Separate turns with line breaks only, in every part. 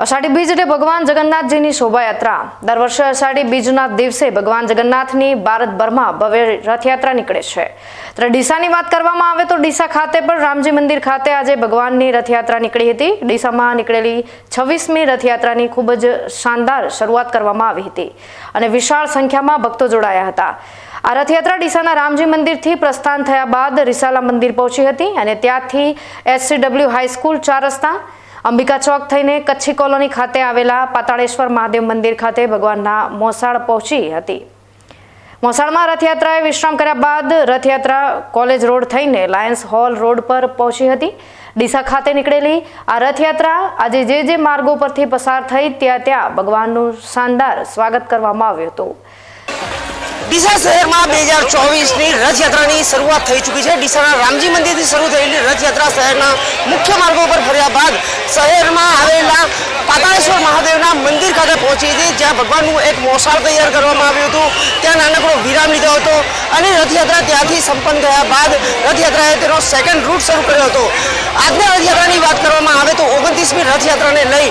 અષાઢી બીજ એટલે ભગવાન જગન્નાથજીની શોભાયાત્રા। દર વર્ષે અષાઢી બીજના દિવસે ભગવાન જગન્નાથની ભારતભરમાં ભવ્ય રથયાત્રા નીકળે છે। ત્યારે ડીસાની વાત કરવામાં આવે તો ડીસા ખાતે પણ રામજી મંદિર ખાતે આજે ભગવાનની રથયાત્રા નીકળી હતી। ડીસામાં નીકળેલી 26મી રથયાત્રાની ખૂબ જ શાનદાર શરૂઆત કરવામાં આવી હતી અને વિશાળ સંખ્યામાં ભક્તો જોડાયા હતા। આ રથયાત્રા ડીસાના રામજી મંદિરથી પ્રસ્થાન થયા બાદ રિસાલા મંદિર પહોંચી હતી અને ત્યાંથી SCW હાઈસ્કૂલ 4 રસ્તા અંબિકા ચોક થઈને કચ્છી કોલોની ખાતે આવેલા પાતાળેશ્વર મહાદેવ મંદિર ખાતે ભગવાનના મોસાળ પહોંચી હતી। મોસાળમાં રથયાત્રાએ વિશ્રામ કર્યા બાદ રથયાત્રા કોલેજ રોડ થઈને લાયન્સ હોલ રોડ પર પહોંચી હતી। ડીસા ખાતે નીકળેલી આ રથયાત્રા આજે જે માર્ગો પરથી પસાર થઈ ત્યાં ભગવાનનું શાનદાર સ્વાગત કરવામાં આવ્યું હતું।
ડીસા શહેરમાં 2024ની રથયાત્રાની શરૂઆત થઈ ચૂકી છે। ડીસાના રામજી મંદિરથી શરૂ થયેલી રથયાત્રા શહેરના મુખ્ય માર્ગો પર ફર્યા બાદ શહેરમાં આવેલા પાતાળેશ્વર મહાદેવના મંદિર ખાતે પહોંચી હતી, જ્યાં ભગવાનનું એક મોસાળ તૈયાર કરવામાં આવ્યું હતું। ત્યાં નાનકડો વિરામ લીધો હતો અને રથયાત્રા ત્યાંથી સંપન્ન થયા બાદ રથયાત્રાએ તેનો સેકન્ડ રૂટ શરૂ કર્યો હતો। આજના રથયાત્રાની વાત કરવામાં આવે તો 29મી રથયાત્રાને લઈ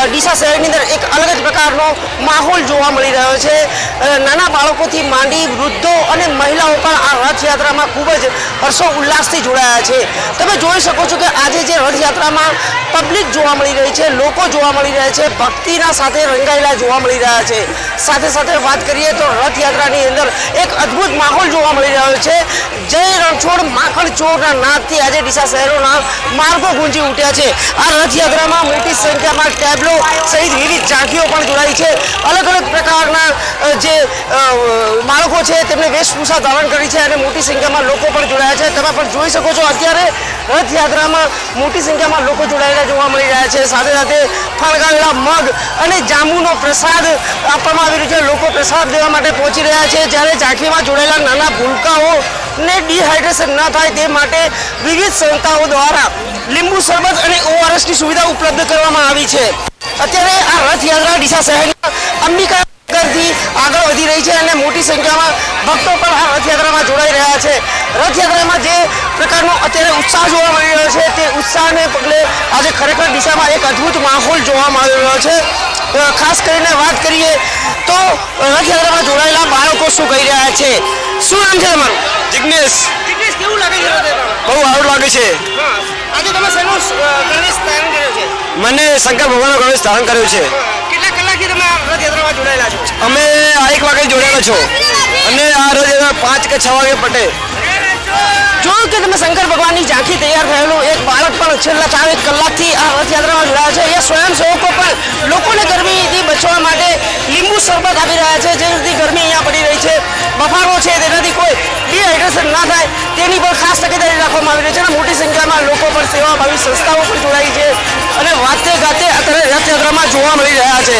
ડીસા શહેરની અંદર એક અલગ જ પ્રકારનો માહોલ જોવા મળી રહ્યો છે। નાના બાળકોથી માંડી વૃદ્ધો અને મહિલાઓ પણ આ રથયાત્રામાં ખૂબ જ હર્ષો ઉલ્લાસથી જોડાયા છે। તમે જોઈ શકો છો કે આજે જે રથયાત્રામાં પબ્લિક જોવા મળી રહી છે, લોકો જોવા મળી રહ્યા છે, ભક્તિના સાથે રંગાયેલા જોવા મળી રહ્યા છે। સાથે સાથે વાત કરીએ તો રથયાત્રાની અંદર એક અદ્ભુત માહોલ જોવા મળી રહ્યો છે। જય રણછોડ માખણ ચોરના નાદથી આજે ડીસા શહેરોના માર્ગો ગુંજી ઉઠ્યા છે। આ રથયાત્રામાં મોટી સંખ્યામાં ટેબ્લો સહિત વિવિધ ઝાંખીઓ પણ જોડાઈ છે। અલગ અલગ પ્રકારના જે બાળકો છે તેમને વેશભૂષા ધારણ કરી છે અને મોટી સંખ્યામાં લોકો પણ જોડાયા છે। તમે પણ જોઈ શકો છો અત્યારે રથયાત્રામાં મોટી સંખ્યામાં લોકો જોડાયેલા જોવા મળી રહ્યા છે। સાથે સાથે ફણગાવેલા મગ અને જાંબુનો પ્રસાદ આપવામાં આવી રહ્યો છે। લોકો પ્રસાદ લેવા માટે પહોંચી રહ્યા છે, જ્યારે ઝાંખીમાં જોડાયેલા નાના ભૂલકાઓને ડિહાઇડ્રેશન ન થાય તે માટે વિવિધ સંસ્થાઓ દ્વારા લીંબુ શરબત અને ORSની સુવિધા ઉપલબ્ધ કરવામાં આવી છે। અત્યારે આ રથયાત્રા ડીસા શહેરના અંબિકા થી આગળ વધી રહી છે અને મોટી સંખ્યામાં ભક્તો પણ આ રથયાત્રામાં જોડાઈ રહ્યા છે। રથયાત્રામાં જે પ્રકારનો અત્યારે ઉત્સાહ જોવા મળી રહ્યો છે તે ઉત્સાહને પગલે આજે ખરેખર ડીસામાં એક અદ્ભુત માહોલ જોવા મળી રહ્યો છે। ખાસ કરીને વાત કરીએ તો રથયાત્રામાં જોડાયેલા બાળકો શું કહી રહ્યા છે? શું નામ છે તમારું?
જિગ્નેશ।
જિગ્નેશ, કેવું લાગે છે રથયાત્રા?
બહુ સારું લાગે છે।
આજે તમે શેનો ગણેશ ધારણ કર્યો છે?
મને શંકર ભગવાનનો ગણેશ ધારણ કર્યો છે।
કેટલા કલાકથી તમે આ રથયાત્રામાં જોડાયેલા છો?
અમે 1 વાગે જોડાયેલા છો અને આ રથયાત્રા 5 કે 6 વાગે પટે।
જોયું કે તમે શંકર ભગવાનની ઝાંખી તૈયાર થયેલું એક બાળક પણ છેલ્લા 4 કલાકથી આ રથયાત્રામાં જોડાયા છે। એ સ્વયંસેવકો પણ લોકોને ગરમીથી બચવા માટે લીંબુ શરબત આપી રહ્યા છે, જેનાથી ગરમી અહીંયા પડી રહી છે। બફારો છે તેનાથી કોઈ ડિહાઇડ્રેશન ના થાય તેની પણ ખાસ તકેદારી રાખવામાં આવી રહી છે અને મોટી સંખ્યામાં લોકો પણ સેવાભાવી સંસ્થાઓ પણ જોડાઈ છે અને વાતે ગાતે અત્યારે રથયાત્રામાં જોવા મળી રહ્યા છે।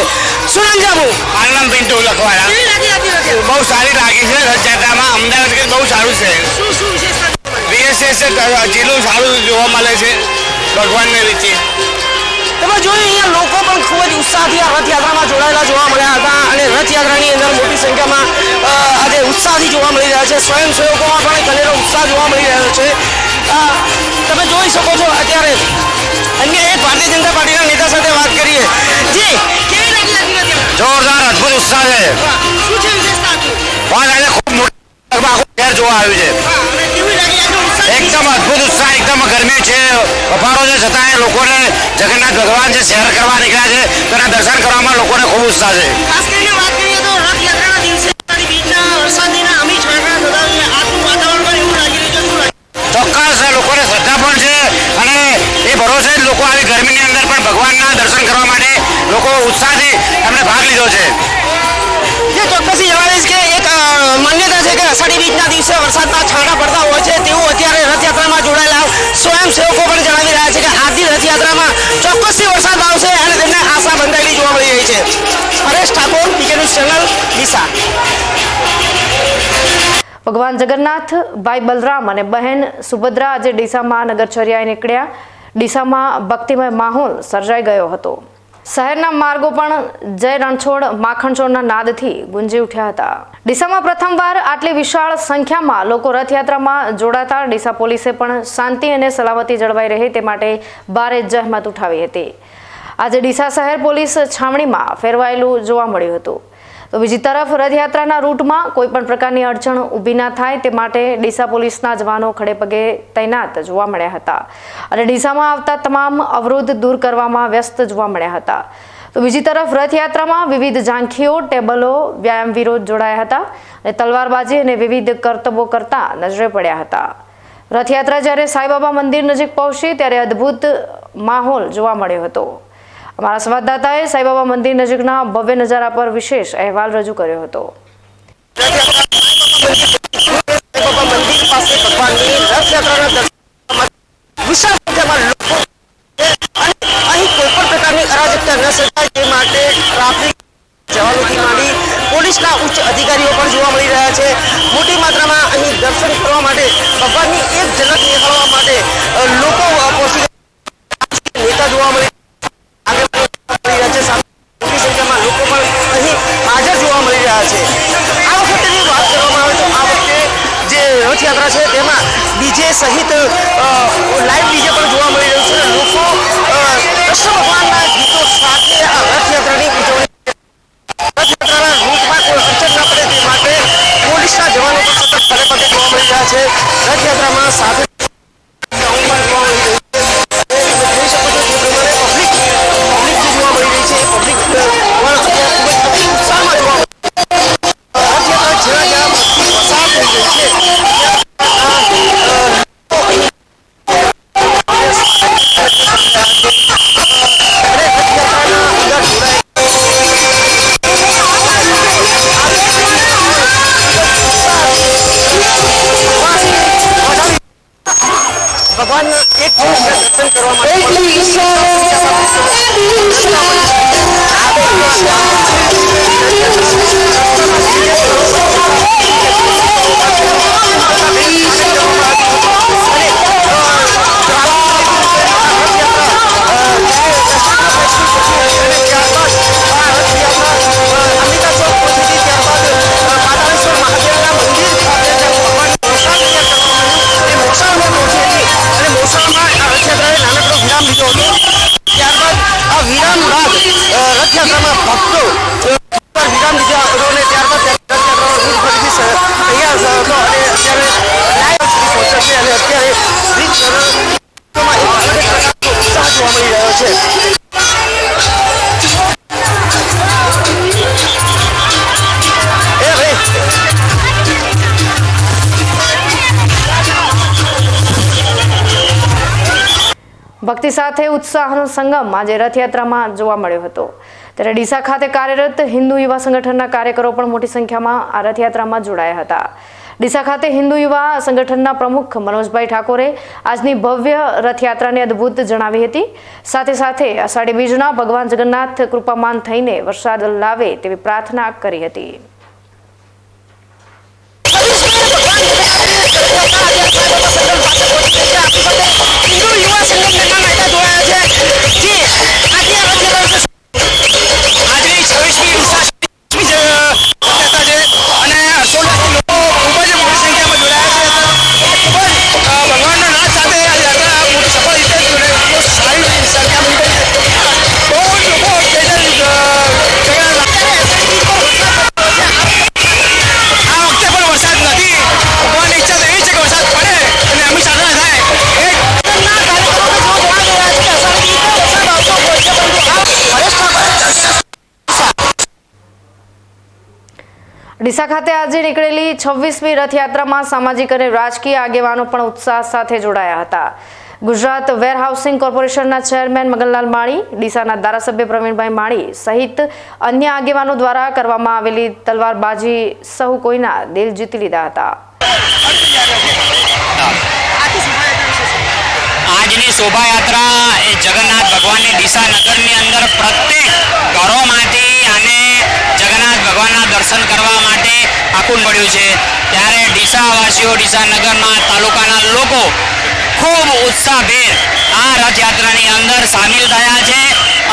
શું નામ છે આપનું?
મારું નામ પિન્ટુ લખવાડા।
કેવી લાગી હતી રથયાત્રા?
બહુ સારી લાગી છે રથયાત્રામાં। અમદાવાદ કે બહુ સારું છે।
શું વિશેષતા?
VSS જેટલું સારું જોવા મળે છે ભગવાનને રીતે।
તમે જોયું અહીંયા લોકો પણ ખૂબ જ ઉત્સાહથી આ રથયાત્રામાં જોડાયેલા જોવા મળ્યા હતા અને રથયાત્રાની અંદર મોટી સંખ્યામાં આજે ઉત્સાહથી જોવા મળી રહ્યા છે। સ્વયંસેવકોમાં પણ એક અનેરો ઉત્સાહ જોવા મળી રહ્યો છે। તમે જોઈ શકો છો અત્યારે અન્ય એક ભારતીય જનતા પાર્ટીના નેતા સાથે વાત કરીએ। જી, કેવી લાગી રથયાત્રા?
જોરદાર અદ્ભુત ઉત્સાહ છે।
શું છે વિશેષતા?
વાત આજે ખૂબ મોટું આખું શહેર જોવા આવ્યું છે।
અને કેવી લાગી આજનો ઉત્સાહ?
એકદમ અદ્ભુત ઉત્સાહ, એકદમ ગરમી છે, બફારો છે, છતાં લોકોને જગન્નાથ ભગવાન જે શહેર કરવા નીકળ્યા છે તેના દર્શન કરવામાં લોકોને ખૂબ ઉત્સાહ છે।
ખાસ કરીને વાત કરીએ તો રથયાત્રાના દિવસે બીજના વરસાદના અમી છાંટા થતા આજનું વાતાવરણ પણ એવું લાગી રહ્યું છે। શું લાગે?
ચોક્કસ લોકોને શ્રદ્ધા પણ છે અને એ ભરોસે જ લોકો આવી ગરમીની અંદર પણ ભગવાનના દર્શન કરવા માટે લોકો ઉત્સાહથી એમણે ભાગ લીધો છે।
જે ચોક્કસથી જણાવીશ કે એક માન્યતા છે કે અષાઢી બીજના દિવસે વરસાદના છાંટા પડતા હોય છે, તેવું અત્યારે રથયાત્રામાં જોડાયેલા સ્વયંસેવકો પણ જણાવી રહ્યા છે કે આજની રથયાત્રામાં ચોક્કસથી વરસાદ આવશે અને તેમને આશા બંધાયેલી જોવા મળી રહી છે। Haresh Thakor, PK news channel, Deesa.
ભગવાન જગન્નાથ, ભાઈ બલરામ અને બહેન સુભદ્રા આજે ડીસામાં નગરચર્યાએ નીકળ્યા। ડીસામાં ભક્તિમય માહોલ સર્જાઈ ગયો હતો। શહેરના માર્ગો પણ જય રણછોડ માખણ ચોરના નાદથી ગુંજી ઉઠ્યા હતા। ડીસામાં પ્રથમવાર આટલી વિશાળ સંખ્યામાં લોકો રથયાત્રામાં જોડાતા ડીસા પોલીસે પણ શાંતિ અને સલામતી જળવાઈ રહે તે માટે ભારે જહેમત ઉઠાવી હતી। આજે ડીસા શહેર પોલીસ છાવણીમાં ફેરવાયેલું જોવા મળ્યું હતું. તો બીજી તરફ રથયાત્રાના રૂટમાં કોઈ પણ પ્રકારની અડચણ ઊભી ના થાય તે માટે ડીસા પોલીસના જવાનો ખડેપગે તૈનાત જોવા મળ્યા હતા અને ડીસામાં આવતા તમામ અવરોધ દૂર કરવામાં વ્યસ્ત જોવા મળ્યા હતા. તો બીજી તરફ રથયાત્રામાં વિવિધ ઝાંખીઓ, ટેબલો, વ્યાયામવીરો જોડાયા હતા અને તલવારબાજી અને વિવિધ કરતબો કરતા નજરે પડ્યા હતા. રથયાત્રા જ્યારે સાંઈબાબા મંદિર નજીક પહોંચી ત્યારે અદ્ભુત માહોલ જોવા મળ્યો હતો. અમારા સંવાદદાતાએ સાંઈબાબા મંદિર નજીકના ભવ્ય નજારા પર વિશેષ અહેવાલ રજૂ કર્યો હતો.
સાંઈબાબા મંદિર પાસે ભગવાનની રથયાત્રાના દર્શન વિશાળ સંખ્યામાં લોકો અને અહીં કોઈ પણ પ્રકારની અરાજકતા ન સર્જાય તે માટે ટ્રાફિક જવાનોથી માંડી પોલીસના ઉચ્ચ અધિકારીઓ પણ જોવા મળી રહ્યા છે. મોટી માત્રામાં અહીં દર્શન કરવા માટે ભગવાનની એક ઝલક નિહાળવા માટે લોકો પહોંચી નેતા જોવા મળી રહ્યા છે. મોટી સંખ્યામાં લોકો પણ અહીં હાજર જોવા મળી રહ્યા છે. આ વખતેની વાત કરવામાં આવે તો આ વખતે જે રથયાત્રા છે તેમાં ડીજે સહિત લાઈવ ડીજે પણ જોવા મળી રહ્યું છે. લોકો કૃષ્ણ ભગવાનના ગીતો સાથે આ રથયાત્રાની ઉજવણી રથયાત્રાના રૂટમાં કોઈ અડચણ ના પડે તે માટે પોલીસના જવાનો પણ સતત ખડેપગે જોવા મળી રહ્યા છે. રથયાત્રામાં સાથે ભગવાનના એક દર્શન કરવા રથયાત્રામાં ભક્તો વિરામ લીધા અને ત્યારબાદ રથયાત્રાનો રૂટ ફરીથી તૈયાર થયો હતો અને અત્યારે ઉત્સાહ જોવા મળી રહ્યો છે.
ભક્તિ સાથે ઉત્સાહનો સંગમ આજે રથયાત્રામાં જોવા મળ્યો હતો. ત્યારે ડીસા ખાતે કાર્યરત હિન્દુ યુવા સંગઠનના કાર્યકરો પણ મોટી સંખ્યામાં આ રથયાત્રામાં જોડાયા હતા. ડીસા ખાતે હિન્દુ યુવા સંગઠનના પ્રમુખ મનોજભાઈ ઠાકોરે આજની ભવ્ય રથયાત્રાને અદ્ભુત જણાવી હતી. સાથે સાથે અષાઢી બીજના ભગવાન જગન્નાથ કૃપામાન થઈને વરસાદ લાવે તેવી પ્રાર્થના કરી હતી.
હિન્દુ યુવા સંગઠનના નેતા જોડાયા છે જે આજની 26મી ડીસા રથયાત્રા છે અને 16 લોકો ખૂબ જ મોટી સંખ્યામાં જોડાયા છે. ખૂબ જ ભગવાનના નાદ સાથે આ યાત્રા મોટી સફળ રીતે સારી સંખ્યામાં બહુ લોકો આ વખતે પણ વરસાદ નથી. ભગવાનની ઈચ્છા તો એવી છે કે વરસાદ પડે અને અમી સાધના થાય.
ડીસા ખાતે આજે નીકળેલી 26મી રથયાત્રામાં સામાજિક અને રાજકીય આગેવાનો પણ ઉત્સાહ સાથે જોડાયા હતા. ગુજરાત વેરહાઉસિંગ કોર્પોરેશનના ચેરમેન મગનલાલ માળી, ડીસાના ધારાસભ્ય પ્રવીણભાઈ માળી સહિત અન્ય આગેવાનો દ્વારા કરવામાં આવેલી તલવારબાજી સહુ કોઈના દિલ જીતી લીધા હતા.
આજની શોભાયાત્રા એ જગન્નાથ ભગવાનની ડીસા નગરની અંદર પ્રત્યેક ઘરોમાંથી અને જગન્નાથ ભગવાનના દર્શન કરવા માટે આખું પડ્યું છે. ત્યારે ડીસાવાસીઓ, ડીસા નગરના તાલુકાના લોકો ખૂબ ઉત્સાહભેર આ રથયાત્રાની અંદર સામેલ થયા છે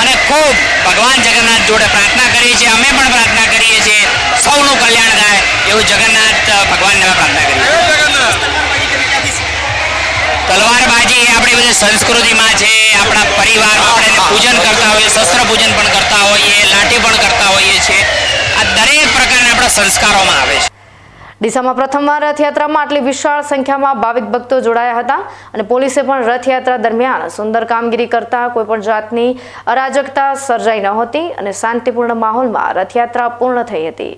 અને ખૂબ ભગવાન જગન્નાથ જોડે પ્રાર્થના કરી છે. અમે પણ પ્રાર્થના કરીએ છીએ સૌનું કલ્યાણ થાય એવું જગન્નાથ ભગવાનને પ્રાર્થના કરીએ. તલવારબાજી એ આપણી બધી સંસ્કૃતિમાં છે, આપણા પરિવારમાં આપણે એને પૂજન કરતા હોઈએ, શસ્ત્ર પૂજન પણ કરતા હોઈએ, લાઠી પણ કરતા હોઈએ છીએ. આ દરેક પ્રકારના આપણા સંસ્કારોમાં આવે છે.
ડીસામાં પ્રથમવાર રથયાત્રામાં આટલી વિશાળ સંખ્યામાં ભાવિક ભક્તો જોડાયા હતા અને પોલીસે પણ રથયાત્રા દરમિયાન સુંદર કામગીરી કરતા કોઈ પણ જાતની અરાજકતા સર્જાઈ નહોતી અને શાંતિપૂર્ણ માહોલમાં રથયાત્રા પૂર્ણ થઈ હતી.